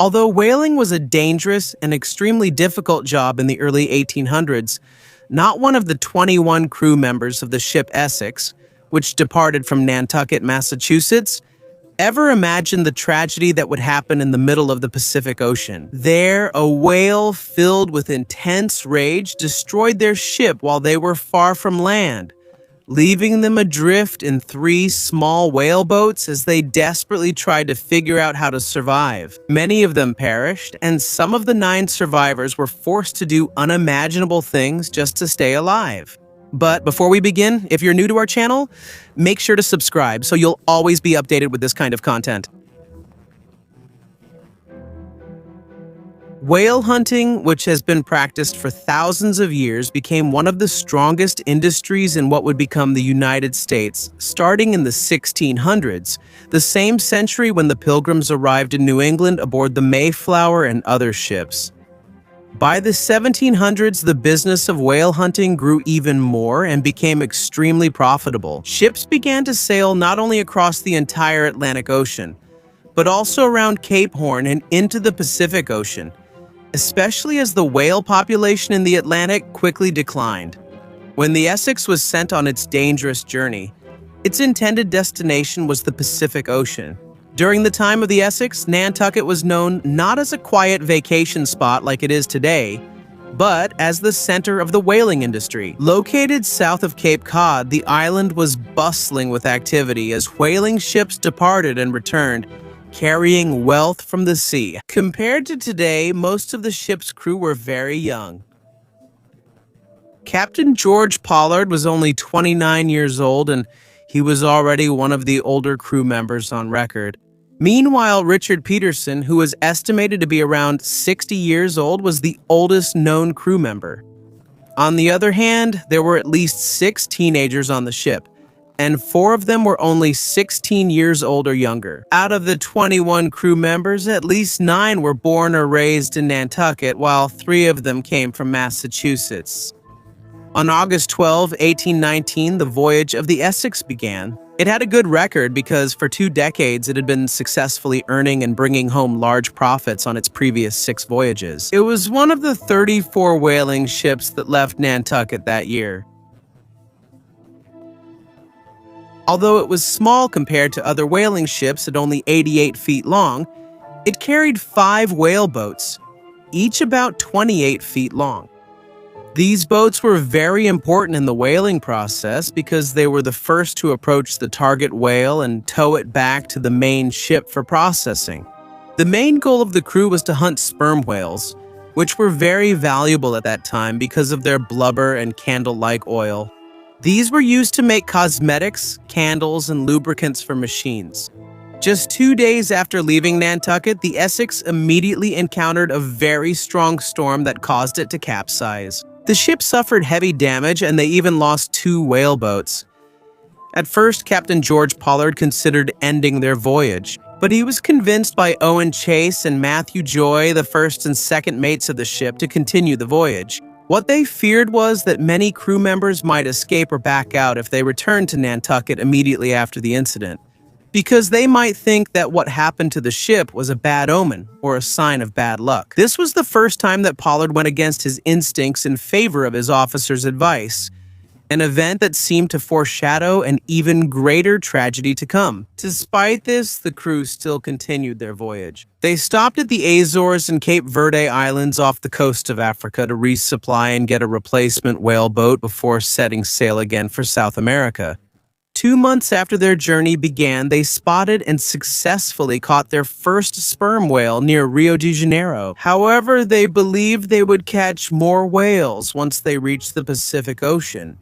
Although whaling was a dangerous and extremely difficult job in the early 1800s, not one of the 21 crew members of the ship Essex, which departed from Nantucket, Massachusetts, ever imagined the tragedy that would happen in the middle of the Pacific Ocean. There, a whale filled with intense rage destroyed their ship while they were far from land, leaving them adrift in 3 small whaleboats as they desperately tried to figure out how to survive. Many of them perished, and some of the 9 survivors were forced to do unimaginable things just to stay alive. But before we begin, if you're new to our channel, make sure to subscribe so you'll always be updated with this kind of content. Whale hunting, which has been practiced for thousands of years, became one of the strongest industries in what would become the United States, starting in the 1600s, the same century when the Pilgrims arrived in New England aboard the Mayflower and other ships. By the 1700s, the business of whale hunting grew even more and became extremely profitable. Ships began to sail not only across the entire Atlantic Ocean, but also around Cape Horn and into the Pacific Ocean, especially as the whale population in the Atlantic quickly declined. When the Essex was sent on its dangerous journey, its intended destination was the Pacific Ocean. During the time of the Essex, Nantucket was known not as a quiet vacation spot like it is today, but as the center of the whaling industry. Located south of Cape Cod, the island was bustling with activity as whaling ships departed and returned, carrying wealth from the sea. Compared to today, most of the ship's crew were very young. Captain George Pollard was only 29 years old, and he was already one of the older crew members on record. Meanwhile, Richard Peterson, who was estimated to be around 60 years old, was the oldest known crew member. On the other hand, there were at least 6 teenagers on the ship, and 4 of them were only 16 years old or younger. Out of the 21 crew members, at least 9 were born or raised in Nantucket, while 3 of them came from Massachusetts. On August 12, 1819, the voyage of the Essex began. It had a good record because for 2 decades it had been successfully earning and bringing home large profits on its previous 6 voyages. It was one of the 34 whaling ships that left Nantucket that year. Although it was small compared to other whaling ships at only 88 feet long, it carried 5 whaleboats, each about 28 feet long. These boats were very important in the whaling process because they were the first to approach the target whale and tow it back to the main ship for processing. The main goal of the crew was to hunt sperm whales, which were very valuable at that time because of their blubber and candle-like oil. These were used to make cosmetics, candles, and lubricants for machines. Just 2 days after leaving Nantucket, the Essex immediately encountered a very strong storm that caused it to capsize. The ship suffered heavy damage and they even lost 2 whaleboats. At first, Captain George Pollard considered ending their voyage, but he was convinced by Owen Chase and Matthew Joy, the first and second mates of the ship, to continue the voyage. What they feared was that many crew members might escape or back out if they returned to Nantucket immediately after the incident, because they might think that what happened to the ship was a bad omen or a sign of bad luck. This was the first time that Pollard went against his instincts in favor of his officer's advice, an event that seemed to foreshadow an even greater tragedy to come. Despite this, the crew still continued their voyage. They stopped at the Azores and Cape Verde Islands off the coast of Africa to resupply and get a replacement whaleboat before setting sail again for South America. 2 months after their journey began, they spotted and successfully caught their first sperm whale near Rio de Janeiro. However, they believed they would catch more whales once they reached the Pacific Ocean.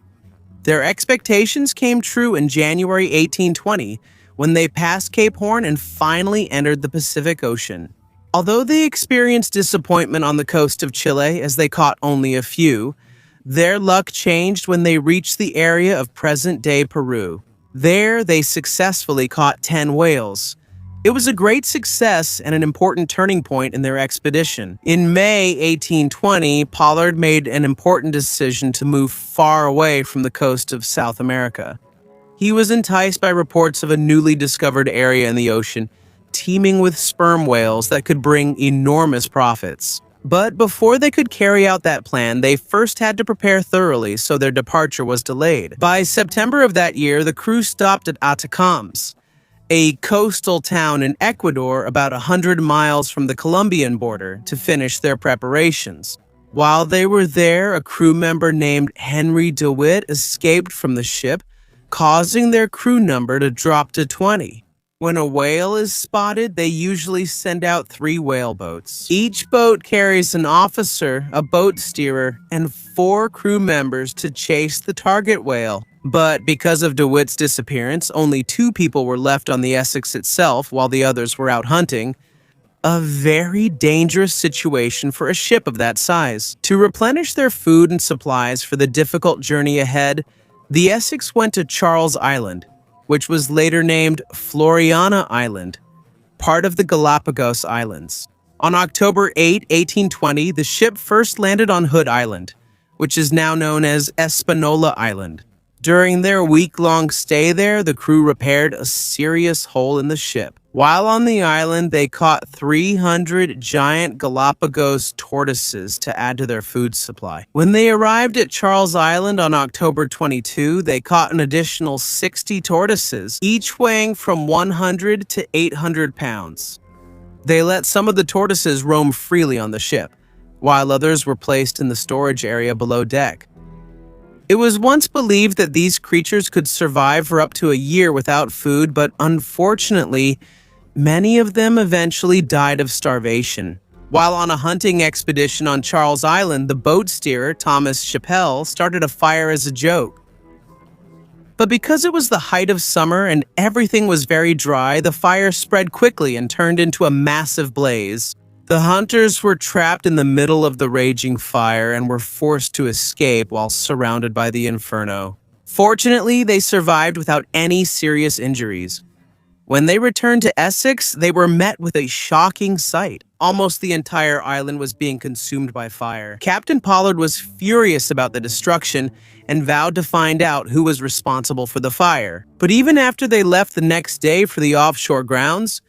Their expectations came true in January 1820, when they passed Cape Horn and finally entered the Pacific Ocean. Although they experienced disappointment on the coast of Chile as they caught only a few, their luck changed when they reached the area of present-day Peru. There, they successfully caught 10 whales. It was a great success and an important turning point in their expedition. In May 1820, Pollard made an important decision to move far away from the coast of South America. He was enticed by reports of a newly discovered area in the ocean, teeming with sperm whales that could bring enormous profits. But before they could carry out that plan, they first had to prepare thoroughly, so their departure was delayed. By September of that year, the crew stopped at Atacams, a coastal town in Ecuador about 100 miles from the Colombian border, to finish their preparations. While they were there, a crew member named Henry DeWitt escaped from the ship, causing their crew number to drop to 20. When a whale is spotted, they usually send out 3 whale boats. Each boat carries an officer, a boat steerer, and 4 crew members to chase the target whale. But because of DeWitt's disappearance, only 2 people were left on the Essex itself while the others were out hunting. A very dangerous situation for a ship of that size. To replenish their food and supplies for the difficult journey ahead, the Essex went to Charles Island, which was later named Floriana Island, part of the Galapagos Islands. On October 8, 1820, the ship first landed on Hood Island, which is now known as Espanola Island. During their week-long stay there, the crew repaired a serious hole in the ship. While on the island, they caught 300 giant Galapagos tortoises to add to their food supply. When they arrived at Charles Island on October 22, they caught an additional 60 tortoises, each weighing from 100 to 800 pounds. They let some of the tortoises roam freely on the ship, while others were placed in the storage area below deck. It was once believed that these creatures could survive for up to a year without food, but unfortunately, many of them eventually died of starvation. While on a hunting expedition on Charles Island, the boat steerer, Thomas Chappell, started a fire as a joke. But because it was the height of summer and everything was very dry, the fire spread quickly and turned into a massive blaze. The hunters were trapped in the middle of the raging fire and were forced to escape while surrounded by the inferno. Fortunately, they survived without any serious injuries. When they returned to Essex, they were met with a shocking sight. Almost the entire island was being consumed by fire. Captain Pollard was furious about the destruction and vowed to find out who was responsible for the fire. But even after they left the next day for the offshore grounds,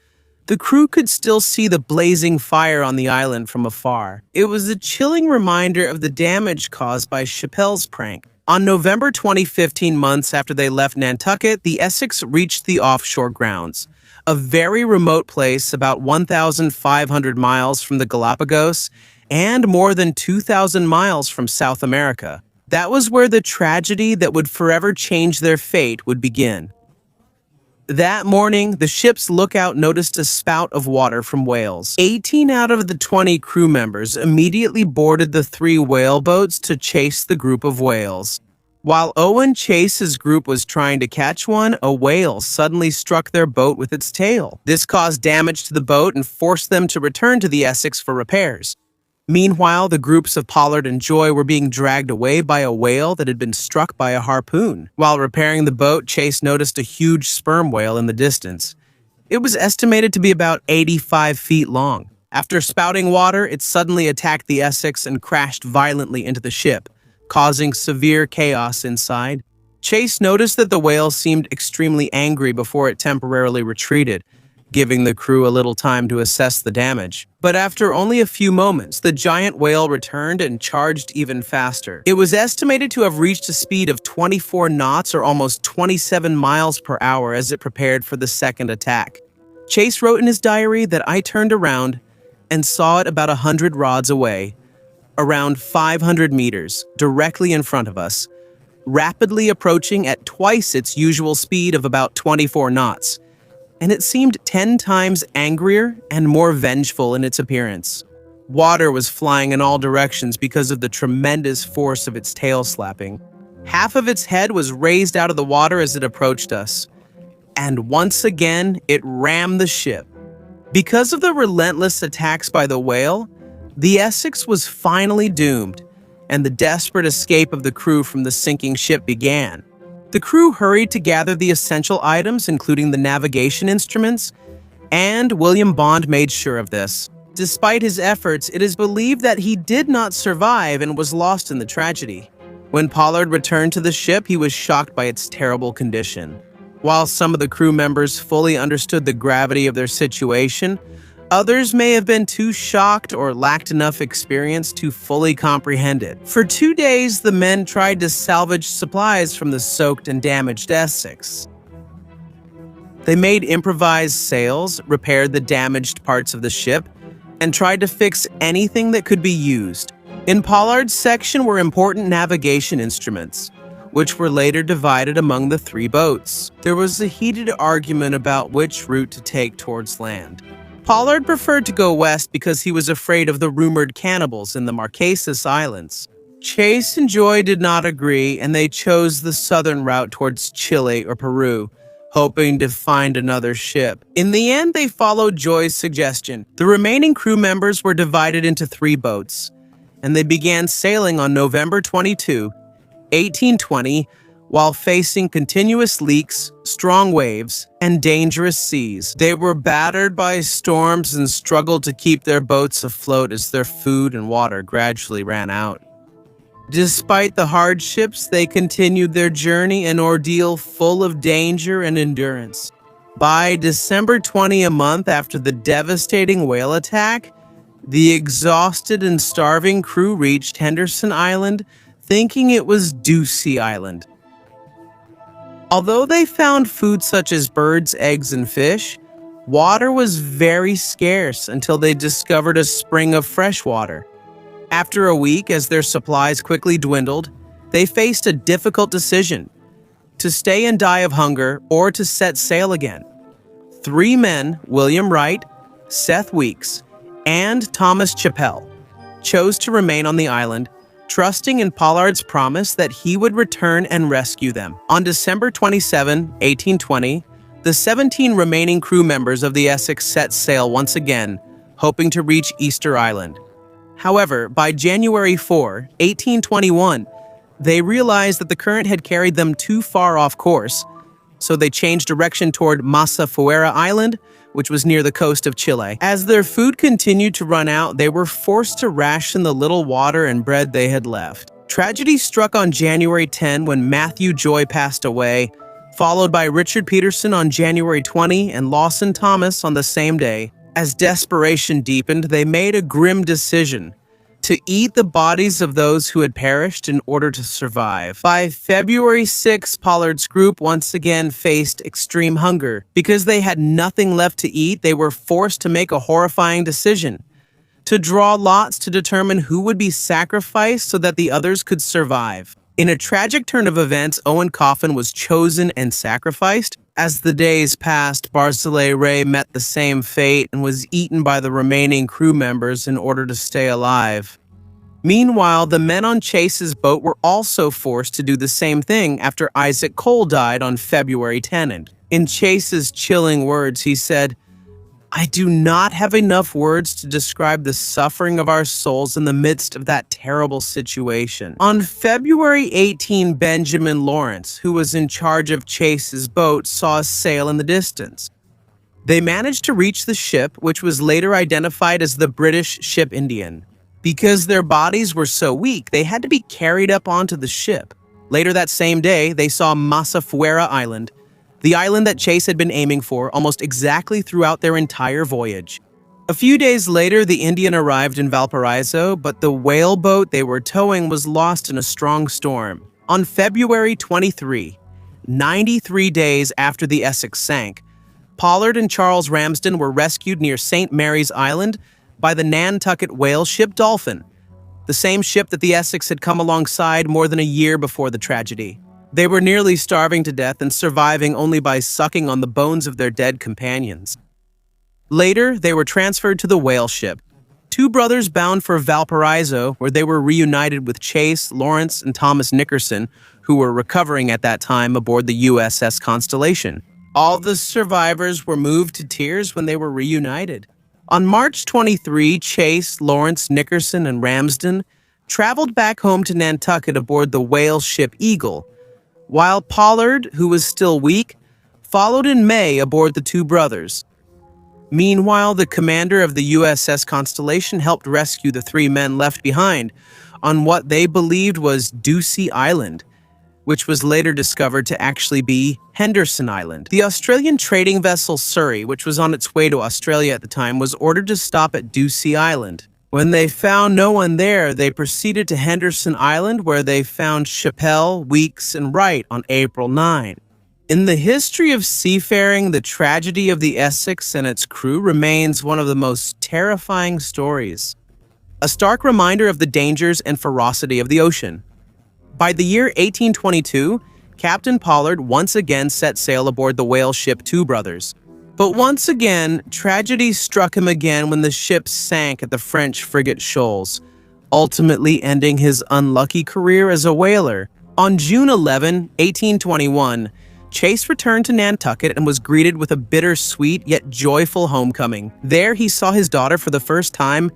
the crew could still see the blazing fire on the island from afar. It was a chilling reminder of the damage caused by Chappell's prank. On November 2015, months after they left Nantucket, the Essex reached the offshore grounds, a very remote place about 1,500 miles from the Galapagos and more than 2,000 miles from South America. That was where the tragedy that would forever change their fate would begin. That morning, the ship's lookout noticed a spout of water from whales. 18 out of the 20 crew members immediately boarded the 3 whale boats to chase the group of whales. While Owen Chase's group was trying to catch one, a whale suddenly struck their boat with its tail. This caused damage to the boat and forced them to return to the Essex for repairs. Meanwhile, the groups of Pollard and Joy were being dragged away by a whale that had been struck by a harpoon. While repairing the boat, Chase noticed a huge sperm whale in the distance. It was estimated to be about 85 feet long. After spouting water, it suddenly attacked the Essex and crashed violently into the ship, causing severe chaos inside. Chase noticed that the whale seemed extremely angry before it temporarily retreated, giving the crew a little time to assess the damage. But after only a few moments, the giant whale returned and charged even faster. It was estimated to have reached a speed of 24 knots or almost 27 miles per hour as it prepared for the second attack. Chase wrote in his diary that I turned around and saw it about 100 rods away, around 500 meters, directly in front of us, rapidly approaching at twice its usual speed of about 24 knots. And it seemed 10 times angrier and more vengeful in its appearance. Water was flying in all directions because of the tremendous force of its tail slapping. Half of its head was raised out of the water as it approached us. And once again, it rammed the ship. Because of the relentless attacks by the whale, the Essex was finally doomed, and the desperate escape of the crew from the sinking ship began. The crew hurried to gather the essential items, including the navigation instruments, and William Bond made sure of this. Despite his efforts, it is believed that he did not survive and was lost in the tragedy. When Pollard returned to the ship, he was shocked by its terrible condition. While some of the crew members fully understood the gravity of their situation, others may have been too shocked or lacked enough experience to fully comprehend it. For 2 days, the men tried to salvage supplies from the soaked and damaged Essex. They made improvised sails, repaired the damaged parts of the ship, and tried to fix anything that could be used. In Pollard's section were important navigation instruments, which were later divided among the 3 boats. There was a heated argument about which route to take towards land. Pollard preferred to go west because he was afraid of the rumored cannibals in the Marquesas Islands. Chase and Joy did not agree, and they chose the southern route towards Chile or Peru, hoping to find another ship. In the end, they followed Joy's suggestion. The remaining crew members were divided into 3 boats, and they began sailing on November 22, 1820, while facing continuous leaks, strong waves, and dangerous seas. They were battered by storms and struggled to keep their boats afloat as their food and water gradually ran out. Despite the hardships, they continued their journey, an ordeal full of danger and endurance. By December 20, a month after the devastating whale attack, the exhausted and starving crew reached Henderson Island, thinking it was Ducie Island. Although they found food such as birds, eggs, and fish, water was very scarce until they discovered a spring of fresh water. After a week, as their supplies quickly dwindled, they faced a difficult decision: to stay and die of hunger or to set sail again. 3 men, William Wright, Seth Weeks, and Thomas Chappell, chose to remain on the island, trusting in Pollard's promise that he would return and rescue them. On December 27, 1820, the 17 remaining crew members of the Essex set sail once again, hoping to reach Easter Island. However, by January 4, 1821, they realized that the current had carried them too far off course, so they changed direction toward Masafuera Island, which was near the coast of Chile. As their food continued to run out, they were forced to ration the little water and bread they had left. Tragedy struck on January 10 when Matthew Joy passed away, followed by Richard Peterson on January 20 and Lawson Thomas on the same day. As desperation deepened, they made a grim decision: to eat the bodies of those who had perished in order to survive. By February 6, Pollard's group once again faced extreme hunger. Because they had nothing left to eat, they were forced to make a horrifying decision: to draw lots to determine who would be sacrificed so that the others could survive. In a tragic turn of events, Owen Coffin was chosen and sacrificed. As the days passed, Barcelay Ray met the same fate and was eaten by the remaining crew members in order to stay alive. Meanwhile, the men on Chase's boat were also forced to do the same thing after Isaac Cole died on February 10. In Chase's chilling words, he said, "I do not have enough words to describe the suffering of our souls in the midst of that terrible situation." On February 18, Benjamin Lawrence, who was in charge of Chase's boat, saw a sail in the distance. They managed to reach the ship, which was later identified as the British ship Indian. Because their bodies were so weak, they had to be carried up onto the ship. Later that same day, they saw Masafuera Island, the island that Chase had been aiming for almost exactly throughout their entire voyage. A few days later, the Indian arrived in Valparaiso, but the whale boat they were towing was lost in a strong storm. On February 23, 93 days after the Essex sank, Pollard and Charles Ramsden were rescued near St. Mary's Island by the Nantucket whale ship Dolphin, the same ship that the Essex had come alongside more than a year before the tragedy. They were nearly starving to death and surviving only by sucking on the bones of their dead companions. Later, they were transferred to the whale ship, 2 brothers bound for Valparaiso, where they were reunited with Chase, Lawrence, and Thomas Nickerson, who were recovering at that time aboard the USS Constellation. All the survivors were moved to tears when they were reunited. On March 23, Chase, Lawrence, Nickerson, and Ramsden traveled back home to Nantucket aboard the whale ship Eagle, while Pollard, who was still weak, followed in May aboard the 2 brothers. Meanwhile, the commander of the USS Constellation helped rescue the 3 men left behind on what they believed was Ducie Island, which was later discovered to actually be Henderson Island. The Australian trading vessel Surrey, which was on its way to Australia at the time, was ordered to stop at Ducie Island. When they found no one there, they proceeded to Henderson Island, where they found Chappell, Weeks, and Wright on April 9. In the history of seafaring, the tragedy of the Essex and its crew remains one of the most terrifying stories. A stark reminder of the dangers and ferocity of the ocean. By the year 1822, Captain Pollard once again set sail aboard the whale ship Two Brothers. But once again, tragedy struck him again when the ship sank at the French frigate Shoals, ultimately ending his unlucky career as a whaler. On June 11, 1821, Chase returned to Nantucket and was greeted with a bittersweet yet joyful homecoming. There he saw his daughter for the first time,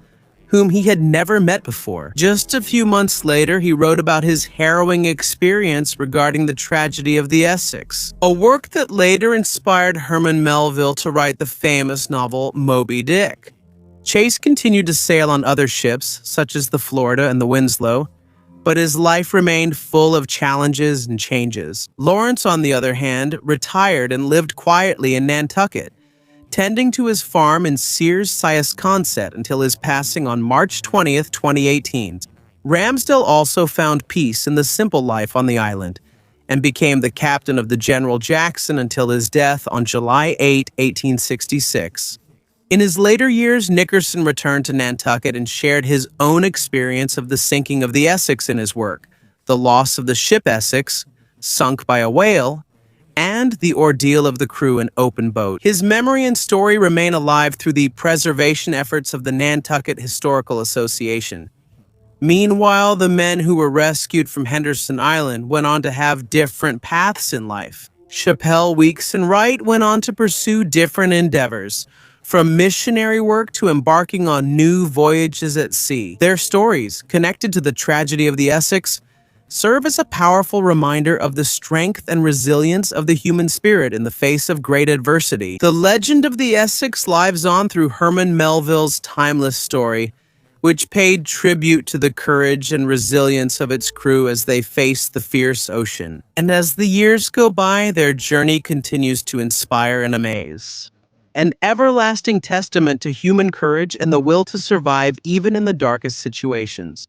whom he had never met before. Just a few months later, he wrote about his harrowing experience regarding the tragedy of the Essex, a work that later inspired Herman Melville to write the famous novel Moby Dick. Chase continued to sail on other ships, such as the Florida and the Winslow, but his life remained full of challenges and changes. Lawrence, on the other hand, retired and lived quietly in Nantucket, tending to his farm in Sears, Siasconset until his passing on March 20th, 2018. Ramsdell also found peace in the simple life on the island and became the captain of the General Jackson until his death on July 8, 1866. In his later years, Nickerson returned to Nantucket and shared his own experience of the sinking of the Essex in his work, the loss of the ship Essex, sunk by a whale, and the ordeal of the crew in open boat. His memory and story remain alive through the preservation efforts of the Nantucket Historical Association. Meanwhile, the men who were rescued from Henderson Island went on to have different paths in life. Chappell, Weeks, and Wright went on to pursue different endeavors, from missionary work to embarking on new voyages at sea. Their stories, connected to the tragedy of the Essex, serve as a powerful reminder of the strength and resilience of the human spirit in the face of great adversity. The legend of the Essex lives on through Herman Melville's timeless story, which paid tribute to the courage and resilience of its crew as they faced the fierce ocean. And as the years go by, their journey continues to inspire and amaze. An everlasting testament to human courage and the will to survive even in the darkest situations.